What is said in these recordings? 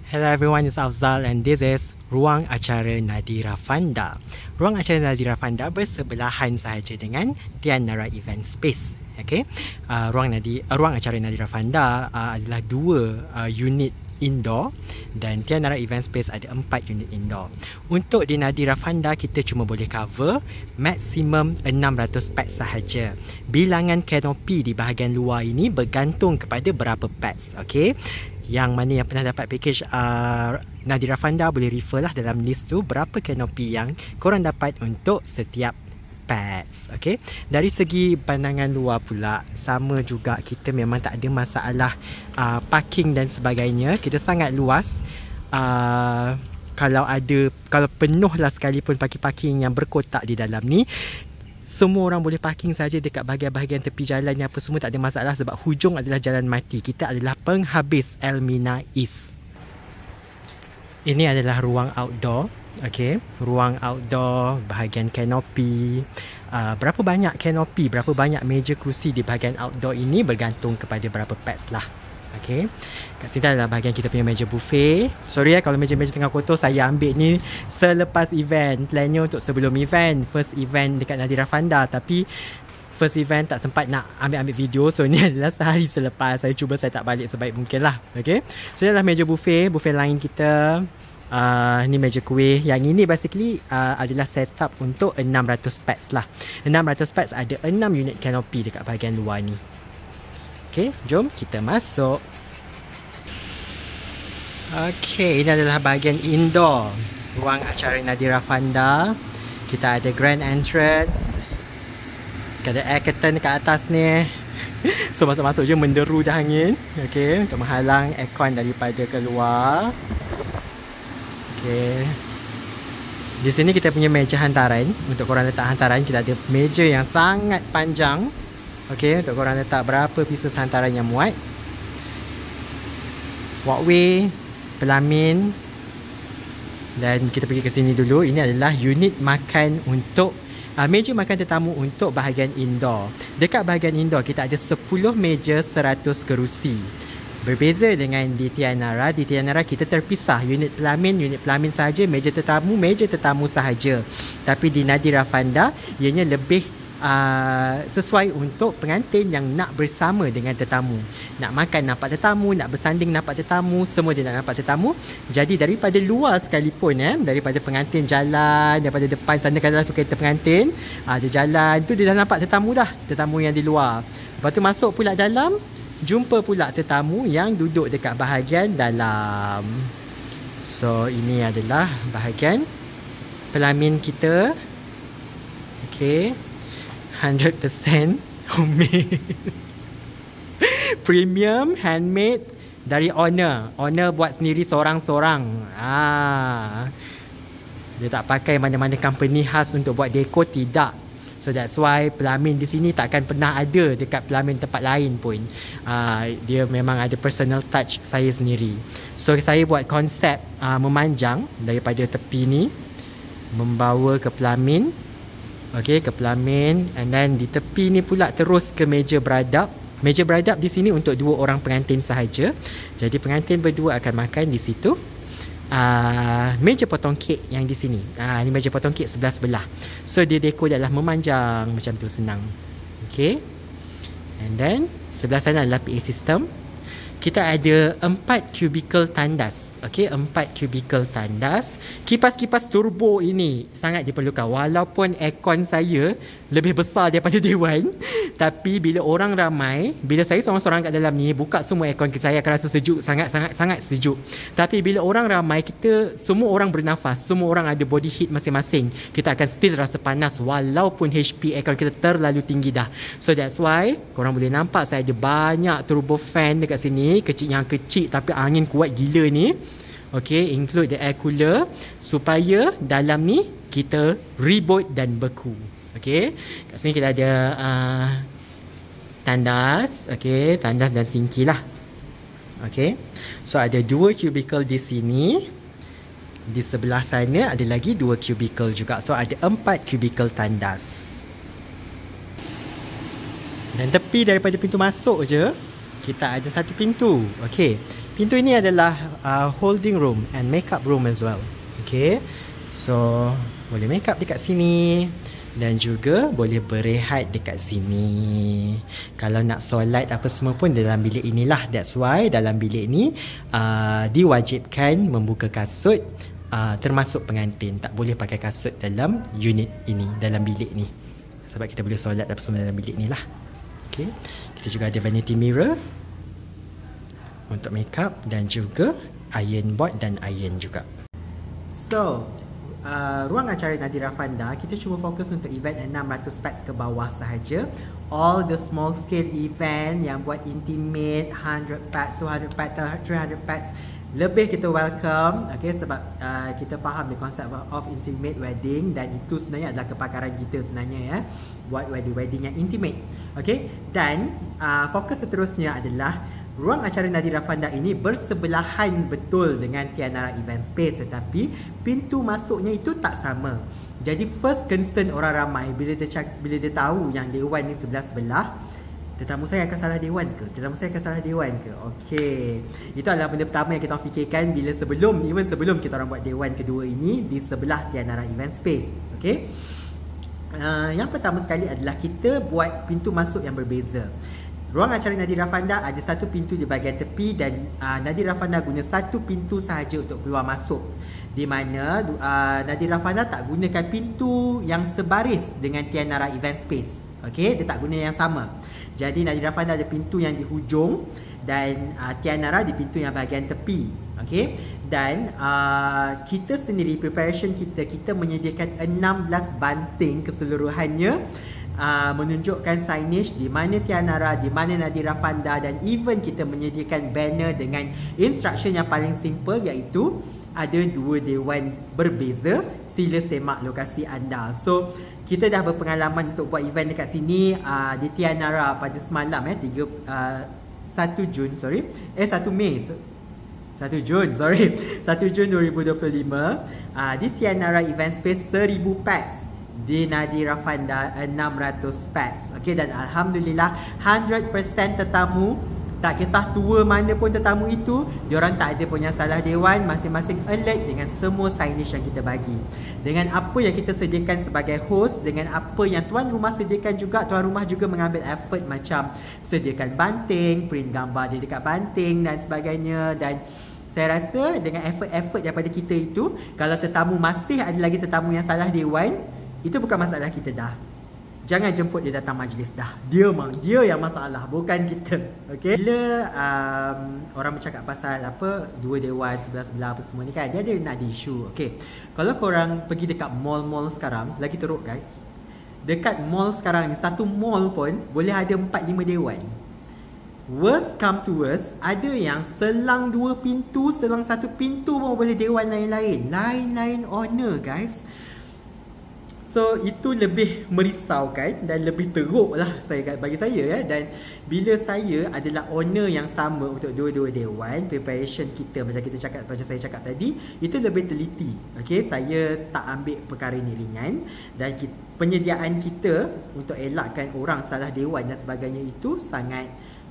Hello everyone, it's Afzal and this is Ruang Acara Nadira Fanda. Ruang Acara Nadira Fanda bersebelahan sahaja dengan Tianara Event Space. Okay? Ruang Acara Nadira Fanda adalah dua unit indoor dan Tianara Event Space ada 4 unit indoor. Untuk di Nadira Fanda kita cuma boleh cover maksimum 600 pets sahaja. Bilangan kanopi di bahagian luar ini bergantung kepada berapa pets. Okay? Yang mana yang pernah dapat package Nadira Fanda boleh refer lah dalam list tu berapa kanopi yang korang dapat untuk setiap pets. Okay? Dari segi pandangan luar pula sama juga, kita memang tak ada masalah parking dan sebagainya. Kita sangat luas. Kalau penuh lah sekalipun parking yang berkotak di dalam ni, semua orang boleh parking saja dekat bahagian-bahagian tepi jalan ni, apa semua tak ada masalah sebab hujung adalah jalan mati. Kita adalah penghabis Elmina East. Ini adalah ruang outdoor. Okay, ruang outdoor, bahagian kanopi. Berapa banyak kanopi, berapa banyak meja kerusi di bahagian outdoor ini bergantung kepada berapa pets lah. Okay, kat sini adalah bahagian kita punya meja buffet. Sorry kalau meja-meja tengah kotor, saya ambil ni selepas event. Plannya untuk sebelum event, first event dekat Nadira Fanda, tapi first event tak sempat nak ambil video. So ni adalah sehari selepas. Saya cuba saya tak balik sebaik mungkin lah. Okay, so ni adalah meja buffet lain kita. Ni meja kuih. Yang ini basically adalah setup untuk 600 pets lah. 600 pets ada 6 unit kanopi dekat bahagian luar ni. Okay, jom kita masuk. Okay, ini adalah bahagian indoor ruang acara Nadira Fanda. Kita ada grand entrance. Kita ada air curtain dekat atas ni. So masuk-masuk je menderu dah angin. Okay, untuk menghalang aircon daripada keluar. Okay, di sini kita punya meja hantaran. Untuk korang letak hantaran, kita ada meja yang sangat panjang. Okay, untuk korang letak berapa pieces hantaran yang muat. Walkway, pelamin. Dan kita pergi ke sini dulu. Ini adalah unit makan untuk meja makan tetamu untuk bahagian indoor. Dekat bahagian indoor kita ada 10 meja 100 kerusi. Berbeza dengan di Tianara kita terpisah unit pelamin sahaja, meja tetamu sahaja. Tapi di Nadira Fanda ianya lebih sesuai untuk pengantin yang nak bersama dengan tetamu. Nak makan nampak tetamu, nak bersanding nampak tetamu, semua dia nak nampak tetamu. Jadi daripada luar sekalipun, daripada pengantin jalan, daripada depan sana kan adalah tu kereta pengantin, dia jalan tu dia dah nampak tetamu dah, tetamu yang di luar. Lepas tu masuk pula dalam, jumpa pula tetamu yang duduk dekat bahagian dalam. So ini adalah bahagian pelamin kita. Okay, 100% homemade. Premium, handmade dari owner. Owner buat sendiri seorang-seorang. Dia tak pakai mana-mana company khas untuk buat dekor, tidak. So that's why pelamin di sini takkan pernah ada dekat pelamin tempat lain pun. Dia memang ada personal touch saya sendiri. So saya buat konsep memanjang daripada tepi ni, membawa ke pelamin. Okay, ke pelamin, and then di tepi ni pula terus ke meja beradab. Meja beradab di sini untuk 2 orang pengantin sahaja. Jadi pengantin berdua akan makan di situ. Meja potong kek yang di sini. Ni meja potong kek sebelah-sebelah. So dia dekor adalah memanjang macam tu, senang. Okay, and then sebelah sana adalah PA system. Kita ada 4 cubicle tandas. Okey, 4 cubicle tandas. Kipas-kipas turbo ini sangat diperlukan. Walaupun aircon saya lebih besar daripada dewan, tapi bila orang ramai, bila saya seorang-seorang kat dalam ni, buka semua aircon, saya akan rasa sejuk, sangat-sangat sejuk. Tapi bila orang ramai, kita semua orang bernafas, semua orang ada body heat masing-masing. Kita akan still rasa panas walaupun HP aircon kita terlalu tinggi dah. So that's why korang boleh nampak saya ada banyak turbo fan dekat sini. Yang kecil tapi angin kuat gila ni. Okay, include the air cooler supaya dalam ni kita reboot dan beku. Okay, kat sini kita ada tandas. Okay, tandas dan sinki lah. Okay, so ada 2 cubicle di sini. Di sebelah sana ada lagi 2 cubicle juga. So ada 4 cubicle tandas. Dan tepi daripada pintu masuk je kita ada satu pintu. Okey. Pintu ini adalah holding room and makeup room as well. Okay, so boleh makeup dekat sini dan juga boleh berehat dekat sini. Kalau nak solat apa semua pun dalam bilik inilah. That's why dalam bilik ni diwajibkan membuka kasut, termasuk pengantin. Tak boleh pakai kasut dalam unit ini, dalam bilik ni, sebab kita boleh solat apa semua dalam bilik ni lah. Okay. Kita juga ada vanity mirror untuk makeup dan juga iron board dan iron juga. So ruang acara Nadira Fanda, kita cuma fokus untuk event 600 pax ke bawah sahaja. All the small scale event yang buat intimate 100 pax, 200 pax, 300 pax, lebih kita welcome. Okay, sebab kita faham the concept of intimate wedding, dan itu sebenarnya adalah kepakaran kita sebenarnya ya, buat wedding yang intimate. Okay, dan fokus seterusnya adalah ruang acara Nadira Fanda ini bersebelahan betul dengan Tianara Event Space, tetapi pintu masuknya itu tak sama. Jadi first concern orang ramai bila dia tahu yang dewan ni sebelah-sebelah, tetamu saya akan salah dewan ke? Tetamu saya akan salah dewan ke? Okey. Itu adalah benda pertama yang kita fikirkan bila sebelum kita orang buat dewan kedua ini di sebelah Tianara Event Space. Okey. Yang pertama sekali adalah kita buat pintu masuk yang berbeza. Ruang acara Nadira Fanda ada satu pintu di bahagian tepi, dan Nadira Fanda guna satu pintu sahaja untuk keluar masuk. Di mana Nadira Fanda tak gunakan pintu yang sebaris dengan Tianara Event Space. Okey, dia tak guna yang sama. Jadi Nadira Fanda ada pintu yang di hujung dan Tianara di pintu yang bahagian tepi. Okey, dan kita sendiri preparation kita menyediakan 16 banting keseluruhannya. Menunjukkan signage di mana Tianara, di mana Nadira Fanda, dan even kita menyediakan banner dengan instruction yang paling simple, iaitu ada 2 dewan berbeza, sila semak lokasi anda. So kita dah berpengalaman untuk buat event dekat sini di Tianara pada semalam 1 Jun 2025 di Tianara Event Space 1000 pax, di Nadira Fanda 600 pax. Okey, dan alhamdulillah 100% tetamu, tak kisah tua mana pun tetamu itu, diorang tak ada punya salah dewan, masing-masing alert dengan semua signage yang kita bagi. Dengan apa yang kita sediakan sebagai host, dengan apa yang tuan rumah sediakan juga, tuan rumah juga mengambil effort macam sediakan banting, print gambar dia dekat banting dan sebagainya. Dan saya rasa dengan effort-effort daripada kita itu, kalau tetamu masih ada lagi tetamu yang salah dewan, itu bukan masalah kita dah. Jangan jemput dia datang majlis dah. Dia yang masalah, bukan kita. Okey. Bila orang bercakap pasal apa 2 dewan sebelah-sebelah apa semua ni kan, dia ada nak isu. Okey. Kalau korang pergi dekat mall-mall sekarang, lagi teruk guys. Dekat mall sekarang ni, satu mall pun boleh ada 4-5 dewan. Worst come to worst, ada yang selang 2 pintu, selang 1 pintu pun boleh dewan lain-lain. Lain-lain owner guys. So itu lebih merisaukan dan lebih teruk lah bagi saya ya. Dan bila saya adalah owner yang sama untuk dua-dua dewan, preparation kita macam saya cakap tadi, itu lebih teliti. Okay, saya tak ambil perkara ni ringan, dan penyediaan kita untuk elakkan orang salah dewan dan sebagainya itu sangat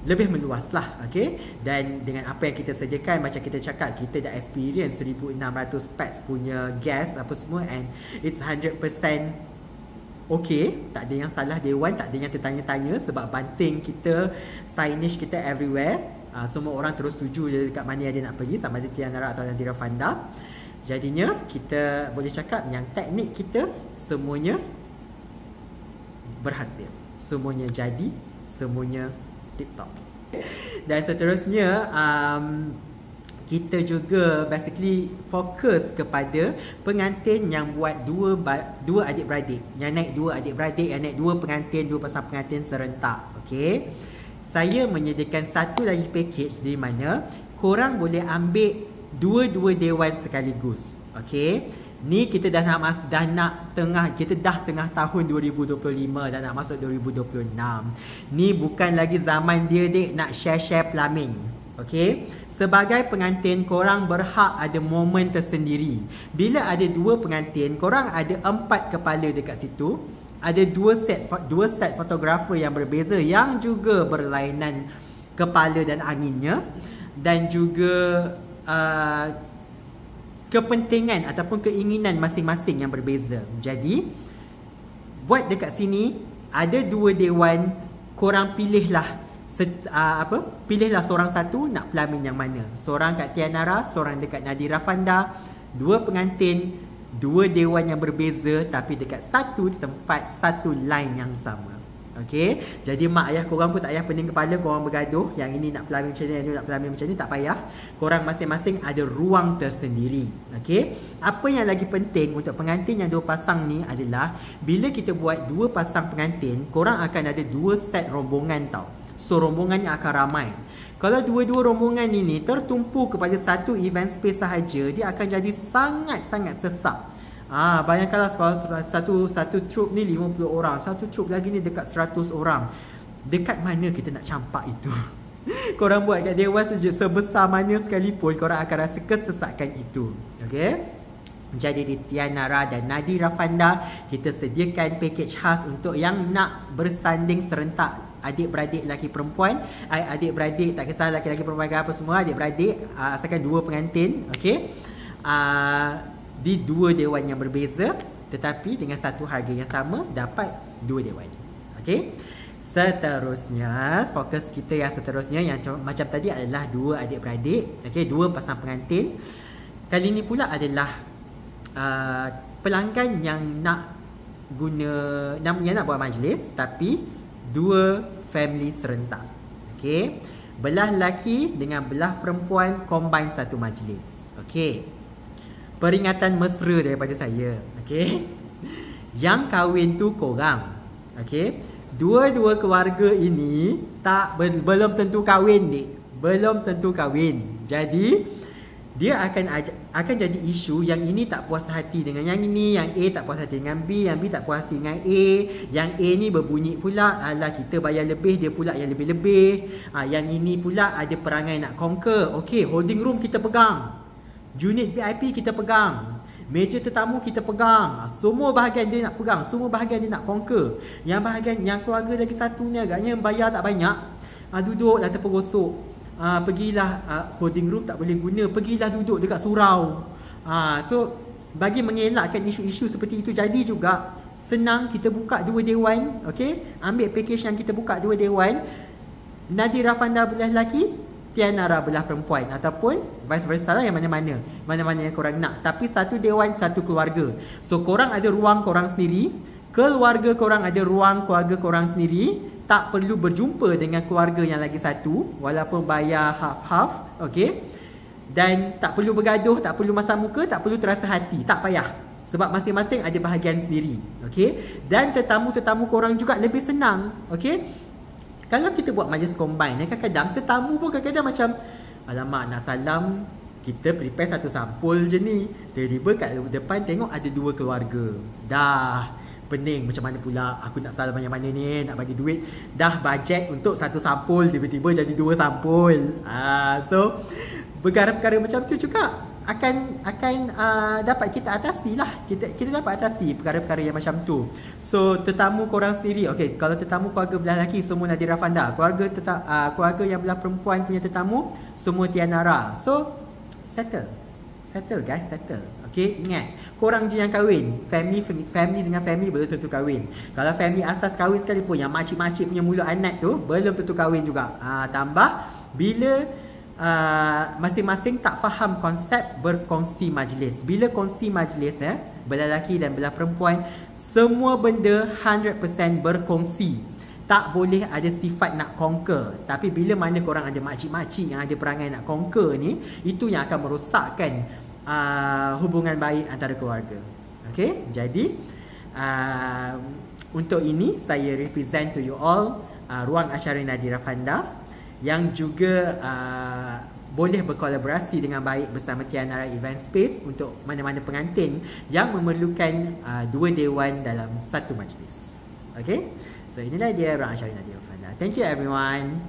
lebih meluas lah. Okay, dan dengan apa yang kita sediakan, macam kita cakap, kita dah experience 1600 pax punya guest apa semua, and it's 100% okay. Tak ada yang salah dewan, tak ada yang tertanya-tanya, sebab banting kita, signage kita everywhere. Semua orang terus tuju je dekat mana dia nak pergi, sama ada Tianara atau Nadira Fanda. Jadinya kita boleh cakap yang teknik kita semuanya berhasil, semuanya jadi, semuanya tip-top. Dan seterusnya kita juga basically fokus kepada pengantin yang buat dua adik-beradik, yang naik 2 adik-beradik, yang naik 2 pengantin, 2 pasang pengantin serentak. Okey, saya menyediakan satu lagi package di mana korang boleh ambil 2 dewan sekaligus. Okey, ni kita dah tengah tahun 2025, dah nak masuk 2026. Ni bukan lagi zaman dia dek nak share plumbing. Okey, sebagai pengantin korang berhak ada momen tersendiri. Bila ada 2 pengantin, korang ada 4 kepala dekat situ. Ada 2 set fotografer yang berbeza, yang juga berlainan kepala dan anginnya, dan juga kepentingan ataupun keinginan masing-masing yang berbeza. Jadi buat dekat sini ada 2 dewan, korang pilihlah pilihlah seorang satu nak pelamin yang mana. Seorang kat Tianara, seorang dekat Nadira Fanda. 2 pengantin, 2 dewan yang berbeza tapi dekat satu tempat, satu line yang sama. Okey, jadi mak ayah korang pun tak payah pening kepala korang bergaduh. Yang ini nak pelamin macam ni, yang ini nak pelamin macam ni, tak payah. Korang masing-masing ada ruang tersendiri. Okey, apa yang lagi penting untuk pengantin yang 2 pasang ni adalah bila kita buat 2 pasang pengantin, korang akan ada 2 set rombongan tau. So rombongannya akan ramai. Kalau 2 rombongan ini tertumpu kepada satu event space sahaja, dia akan jadi sangat-sangat sesak. Bayangkanlah kalau satu troop ni 50 orang, satu troop lagi ni dekat 100 orang. Dekat mana kita nak campak itu? Korang buat kat dewan sebesar mana sekalipun, korang akan rasa kesesakan itu. Okey? Jadi di Tianara dan Nadira Fanda, kita sediakan package khas untuk yang nak bersanding serentak. Adik-beradik lelaki perempuan, adik-beradik tak kisah lelaki-lelaki perempuan ke apa semua, adik-beradik asalkan 2 pengantin. Okey, di 2 dewan yang berbeza tetapi dengan satu harga yang sama, dapat 2 dewan. Okey, seterusnya fokus kita yang seterusnya yang macam tadi adalah 2 adik-beradik. Okey, 2 pasang pengantin. Kali ni pula adalah pelanggan yang nak buat majlis tapi 2 family serentak. Okey, belah lelaki dengan belah perempuan combine satu majlis. Okey, peringatan mesra daripada saya. Okey, yang kahwin tu korang. Okey, 2 keluarga ini belum tentu kahwin, dik. Belum tentu kahwin. Jadi dia akan jadi isu yang ini tak puas hati dengan yang ini, yang A tak puas hati dengan B, yang B tak puas hati dengan A, yang A ni berbunyi pula alah kita bayar lebih, dia pula yang lebih-lebih. Yang ini pula ada perangai nak conquer. Okey, holding room kita pegang, unit VIP kita pegang, meja tetamu kita pegang, semua bahagian dia nak pegang, semua bahagian dia nak conquer. Yang bahagian yang keluarga lagi satu ni agaknya bayar tak banyak, duduklah terperosok. Pergilah holding room tak boleh guna, pergilah duduk dekat surau. So bagi mengelakkan isu-isu seperti itu, jadi juga senang kita buka 2 dewan. Okey, ambil package yang kita buka 2 dewan, Nadira Fanda belah lelaki, Tianara belah perempuan, ataupun vice versa lah, yang mana-mana yang korang nak. Tapi satu dewan, satu keluarga. So korang ada ruang korang sendiri, keluarga korang ada ruang keluarga korang sendiri. Tak perlu berjumpa dengan keluarga yang lagi satu walaupun bayar half-half. Okey, dan tak perlu bergaduh, tak perlu masam muka, tak perlu terasa hati, tak payah, sebab masing-masing ada bahagian sendiri. Okey, dan tetamu-tetamu korang juga lebih senang. Okey, kalau kita buat majlis combine, kadang-kadang tetamu pun kadang-kadang macam alamak nak salam, kita prepare satu sampul je ni, tiba-tiba kat depan tengok ada 2 keluarga. Dah pening, macam mana pula aku nak salam yang mana ni, nak bagi duit, dah bajet untuk satu sampul, tiba-tiba jadi 2 sampul. So perkara-perkara macam tu juga akan dapat kita atasi lah. Kita dapat atasi perkara-perkara yang macam tu. So tetamu korang sendiri. Okey, kalau tetamu keluarga belah lelaki semua Nadira Fanda, keluarga yang belah perempuan punya tetamu semua Tianara. So settle guys, settle. Okey, ingat, korang je yang kahwin. Family dengan family belum tentu kahwin. Kalau family asas kahwin sekalipun, yang makcik-makcik punya mulut anak tu belum tentu kahwin juga. Tambah bila masing-masing tak faham konsep berkongsi majlis. Bila kongsi majlis, belah lelaki dan belah perempuan, semua benda 100% berkongsi. Tak boleh ada sifat nak conquer. Tapi bila mana korang ada makcik-makcik yang ada perangai nak conquer ni, itu yang akan merosakkan hubungan baik antara keluarga. Okay, jadi untuk ini saya represent to you all ruang acara Nadira Fanda yang juga boleh berkolaborasi dengan baik bersama Tianara Event Space untuk mana-mana pengantin yang memerlukan 2 dewan dalam satu majlis. Okay, so inilah dia ruang acara Nadira Fanda. Thank you everyone.